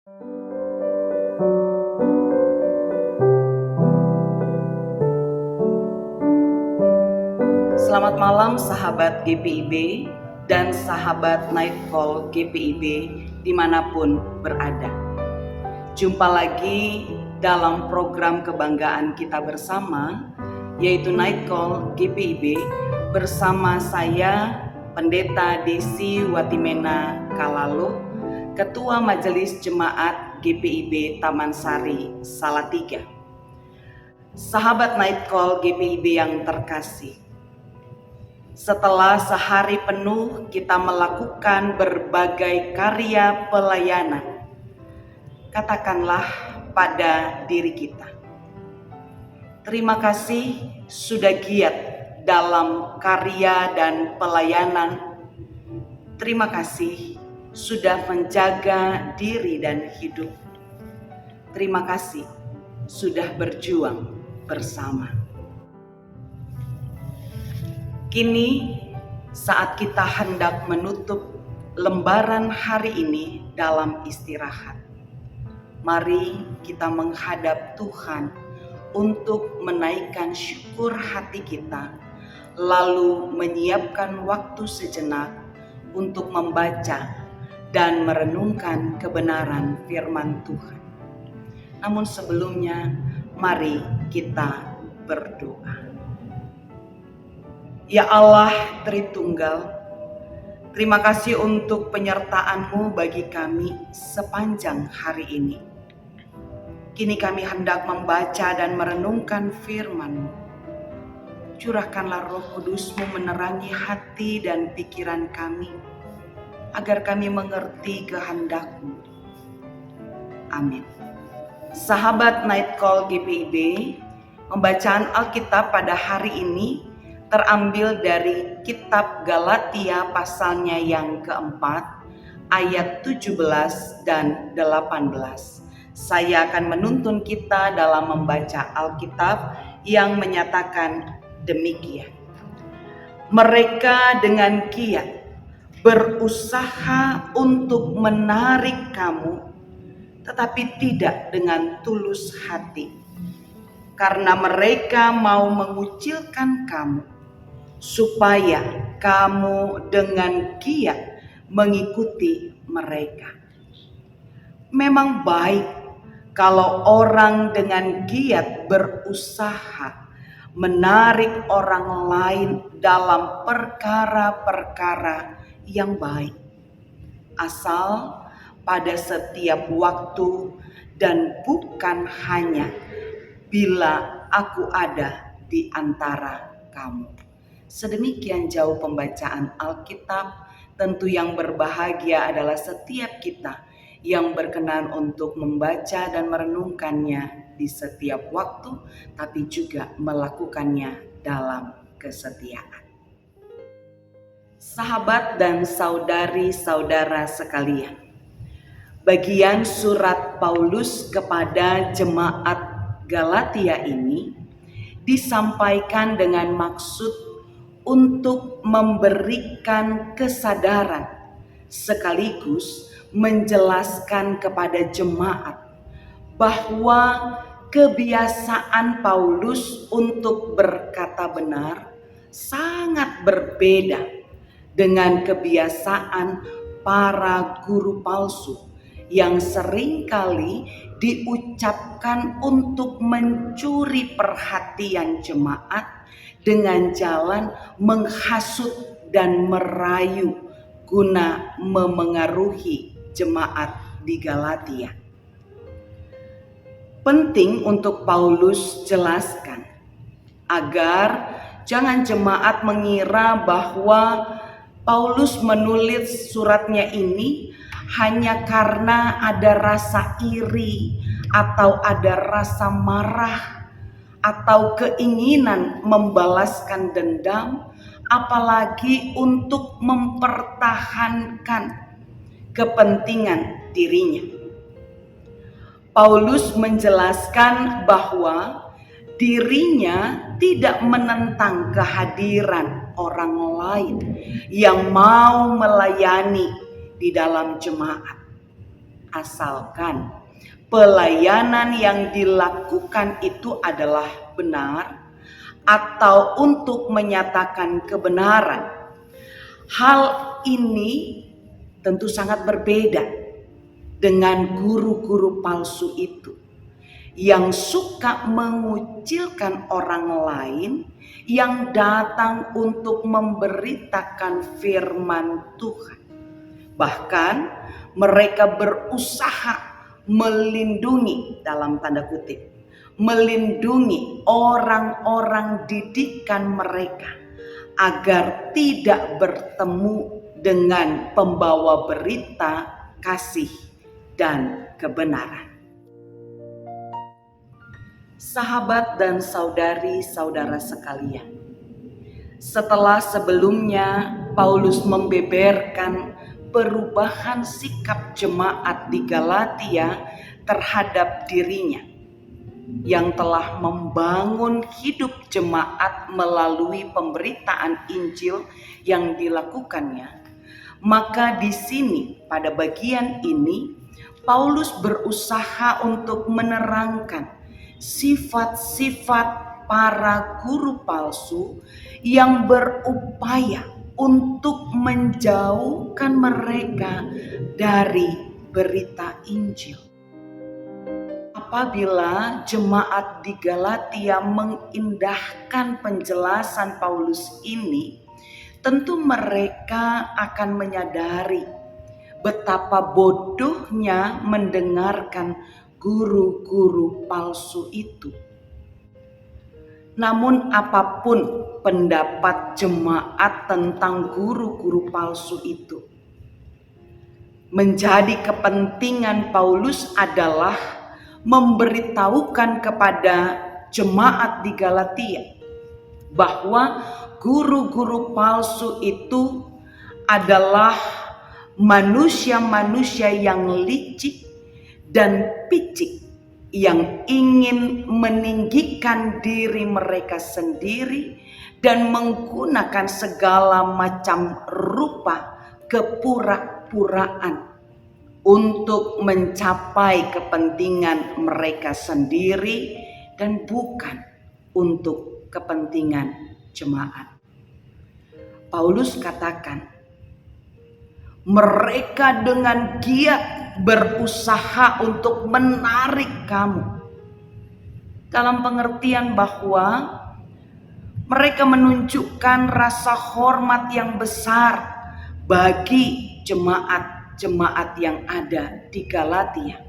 Selamat malam sahabat GPIB dan sahabat Night Call GPIB dimanapun berada. Jumpa lagi dalam program kebanggaan kita bersama, yaitu Night Call GPIB bersama saya Pendeta Desi Watimena Kalalo, Ketua Majelis Jemaat GPIB Taman Sari Salatiga. Sahabat Night Call GPIB yang terkasih, setelah sehari penuh kita melakukan berbagai karya pelayanan, katakanlah pada diri kita, terima kasih sudah giat dalam karya dan pelayanan. Terima kasih sudah menjaga diri dan hidup. Terima kasih sudah berjuang bersama. Kini saat kita hendak menutup lembaran hari ini dalam istirahat, mari kita menghadap Tuhan untuk menaikkan syukur hati kita, lalu menyiapkan waktu sejenak untuk membaca dan merenungkan kebenaran firman Tuhan. Namun sebelumnya, mari kita berdoa. Ya Allah Tritunggal, terima kasih untuk penyertaan-Mu bagi kami sepanjang hari ini. Kini kami hendak membaca dan merenungkan firman-Mu. Curahkanlah Roh Kudus-Mu menerangi hati dan pikiran kami, agar kami mengerti kehendak-Mu. Amin. Sahabat Night Call GPIB, pembacaan Alkitab pada hari ini terambil dari kitab Galatia pasalnya yang keempat, ayat 17 dan 18. Saya akan menuntun kita dalam membaca Alkitab yang menyatakan demikian. Mereka dengan giat berusaha untuk menarik kamu, tetapi tidak dengan tulus hati, karena mereka mau mengucilkan kamu, supaya kamu dengan giat mengikuti mereka. Memang baik kalau orang dengan giat berusaha menarik orang lain dalam perkara-perkara yang baik, asal pada setiap waktu dan bukan hanya bila aku ada di antara kamu. Sedemikian jauh pembacaan Alkitab. Tentu yang berbahagia adalah setiap kita yang berkenan untuk membaca dan merenungkannya di setiap waktu, tapi juga melakukannya dalam kesetiaan. Sahabat dan saudari-saudara sekalian, bagian surat Paulus kepada jemaat Galatia ini disampaikan dengan maksud untuk memberikan kesadaran sekaligus menjelaskan kepada jemaat bahwa kebiasaan Paulus untuk berkata benar sangat berbeda dengan kebiasaan para guru palsu yang seringkali diucapkan untuk mencuri perhatian jemaat dengan jalan menghasut dan merayu guna memengaruhi jemaat di Galatia. Penting untuk Paulus jelaskan agar jangan jemaat mengira bahwa Paulus menulis suratnya ini hanya karena ada rasa iri atau ada rasa marah atau keinginan membalaskan dendam, apalagi untuk mempertahankan kepentingan dirinya. Paulus menjelaskan bahwa dirinya tidak menentang kehadiran orang lain yang mau melayani di dalam jemaat. asalkan pelayanan yang dilakukan itu adalah benar atau untuk menyatakan kebenaran. Hal ini tentu sangat berbeda dengan guru-guru palsu itu yang suka mengucilkan orang lain yang datang untuk memberitakan firman Tuhan. Bahkan mereka berusaha melindungi, dalam tanda kutip, melindungi orang-orang didikan mereka agar tidak bertemu dengan pembawa berita kasih dan kebenaran. Sahabat dan saudari-saudara sekalian, setelah sebelumnya Paulus membeberkan perubahan sikap jemaat di Galatia terhadap dirinya yang telah membangun hidup jemaat melalui pemberitaan Injil yang dilakukannya, maka di sini pada bagian ini Paulus berusaha untuk menerangkan sifat-sifat para guru palsu yang berupaya untuk menjauhkan mereka dari berita Injil. Apabila jemaat di Galatia mengindahkan penjelasan Paulus ini, tentu mereka akan menyadari betapa bodohnya mendengarkan guru-guru palsu itu. Namun apapun pendapat jemaat tentang guru-guru palsu itu, menjadi kepentingan Paulus adalah memberitahukan kepada jemaat di Galatia bahwa guru-guru palsu itu adalah manusia-manusia yang licik dan picik yang ingin meninggikan diri mereka sendiri dan menggunakan segala macam rupa kepura-puraan untuk mencapai kepentingan mereka sendiri dan bukan untuk kepentingan jemaat. Paulus katakan, mereka dengan giat berusaha untuk menarik kamu, dalam pengertian bahwa mereka menunjukkan rasa hormat yang besar bagi jemaat-jemaat yang ada di Galatia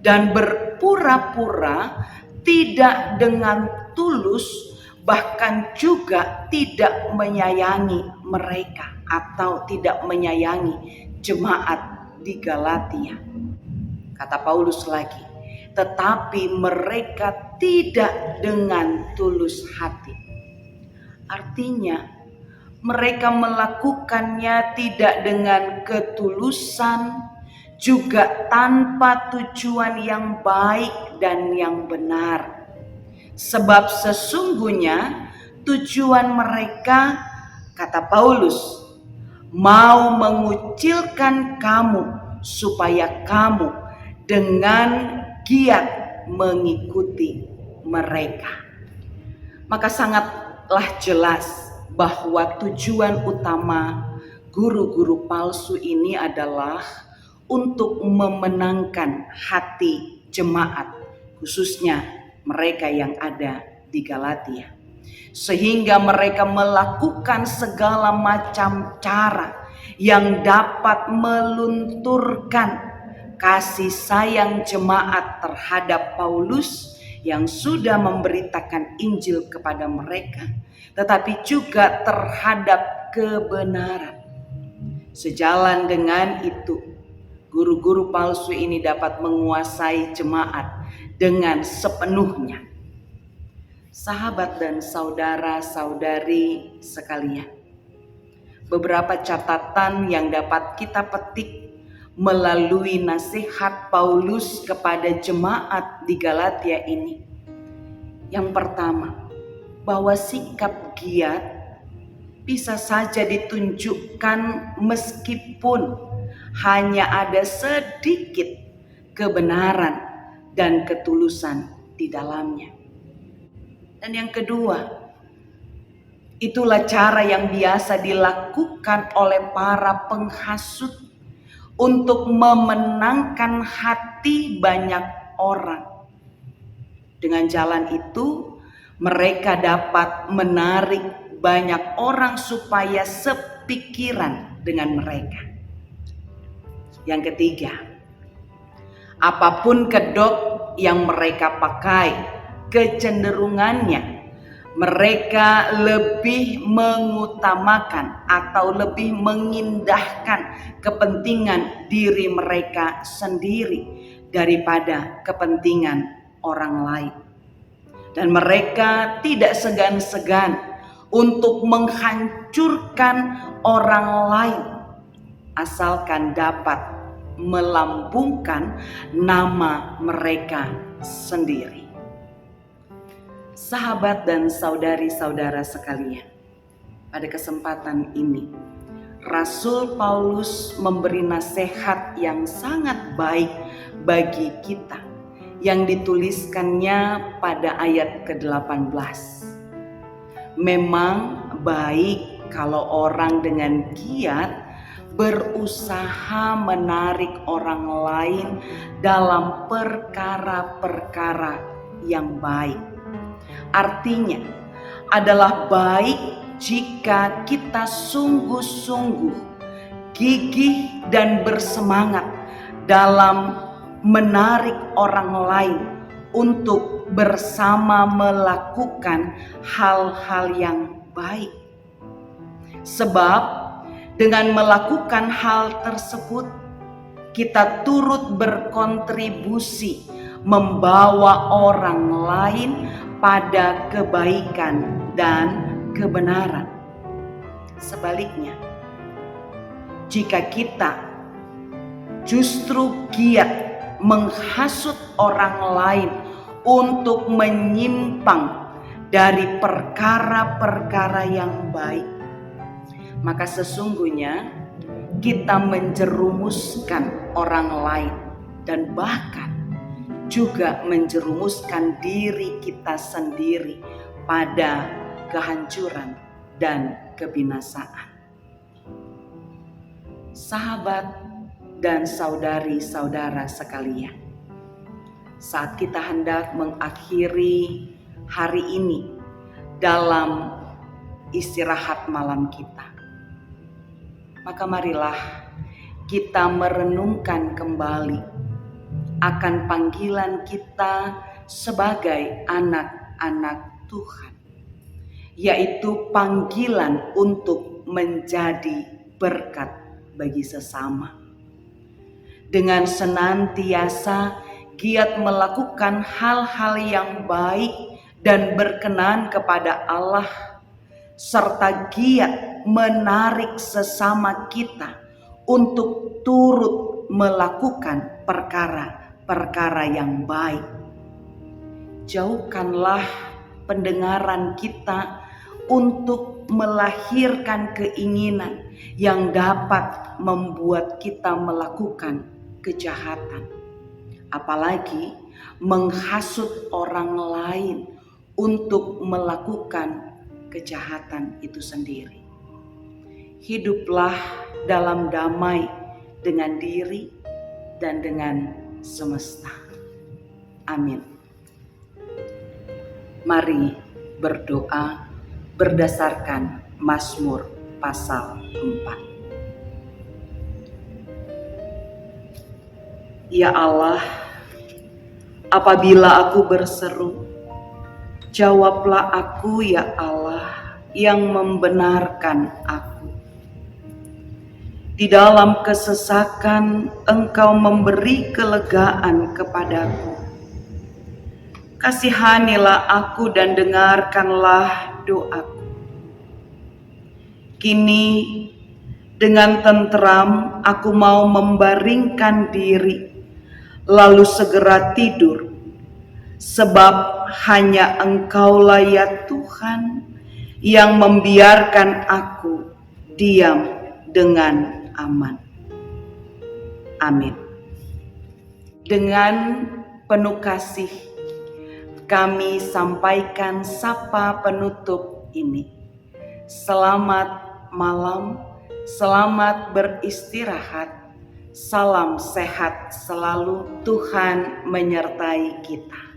dan berpura-pura tidak dengan tulus, bahkan juga tidak menyayangi mereka atau tidak menyayangi jemaat di Galatia. Kata Paulus lagi, tetapi mereka tidak dengan tulus hati. Artinya mereka melakukannya tidak dengan ketulusan, juga tanpa tujuan yang baik dan yang benar. Sebab sesungguhnya tujuan mereka, kata Paulus, mau mengucilkan kamu supaya kamu dengan giat mengikuti mereka. Maka sangatlah jelas bahwa tujuan utama guru-guru palsu ini adalah untuk memenangkan hati jemaat, khususnya mereka yang ada di Galatia, sehingga mereka melakukan segala macam cara yang dapat melunturkan kasih sayang jemaat terhadap Paulus yang sudah memberitakan Injil kepada mereka, tetapi juga terhadap kebenaran. Sejalan dengan itu, guru-guru palsu ini dapat menguasai jemaat dengan sepenuhnya. Sahabat dan saudara-saudari sekalian, beberapa catatan yang dapat kita petik melalui nasihat Paulus kepada jemaat di Galatia ini. Yang pertama, bahwa sikap giat bisa saja ditunjukkan meskipun hanya ada sedikit kebenaran dan ketulusan di dalamnya. Dan yang kedua, itulah cara yang biasa dilakukan oleh para penghasut untuk memenangkan hati banyak orang. Dengan jalan itu, mereka dapat menarik banyak orang supaya sepikiran dengan mereka. Yang ketiga, apapun kedok yang mereka pakai, kecenderungannya mereka lebih mengutamakan atau lebih mengindahkan kepentingan diri mereka sendiri daripada kepentingan orang lain. Dan mereka tidak segan-segan untuk menghancurkan orang lain asalkan dapat melambungkan nama mereka sendiri. Sahabat dan saudari-saudara sekalian, pada kesempatan ini Rasul Paulus memberi nasihat yang sangat baik bagi kita yang dituliskannya pada ayat ke-18. Memang baik kalau orang dengan giat berusaha menarik orang lain dalam perkara-perkara yang baik. Artinya adalah baik jika kita sungguh-sungguh gigih dan bersemangat dalam menarik orang lain untuk bersama melakukan hal-hal yang baik. Sebab dengan melakukan hal tersebut, kita turut berkontribusi membawa orang lain pada kebaikan dan kebenaran. Sebaliknya, jika kita justru giat menghasut orang lain untuk menyimpang dari perkara-perkara yang baik, maka sesungguhnya kita menjerumuskan orang lain dan bahkan juga menjerumuskan diri kita sendiri pada kehancuran dan kebinasaan. Sahabat dan saudari-saudara sekalian, saat kita hendak mengakhiri hari ini dalam istirahat malam kita, maka marilah kita merenungkan kembali akan panggilan kita sebagai anak-anak Tuhan, yaitu panggilan untuk menjadi berkat bagi sesama. Dengan senantiasa giat melakukan hal-hal yang baik dan berkenan kepada Allah, serta giat menarik sesama kita untuk turut melakukan perkara-perkara yang baik. Jauhkanlah pendengaran kita untuk melahirkan keinginan yang dapat membuat kita melakukan kejahatan, apalagi menghasut orang lain untuk melakukan kejahatan itu sendiri. Hiduplah dalam damai dengan diri dan dengan semesta. Amin. Mari berdoa berdasarkan Mazmur pasal 4. Ya Allah, apabila aku berseru, jawablah aku ya Allah yang membenarkan aku. Di dalam kesesakan Engkau memberi kelegaan kepadaku. Kasihanilah aku dan dengarkanlah doaku. Kini dengan tenteram aku mau membaringkan diri, lalu segera tidur, sebab hanya Engkaulah ya Tuhan yang membiarkan aku diam dengan aman. Amin. Dengan penuh kasih kami sampaikan sapa penutup ini. Selamat malam, selamat beristirahat, salam sehat selalu, Tuhan menyertai kita.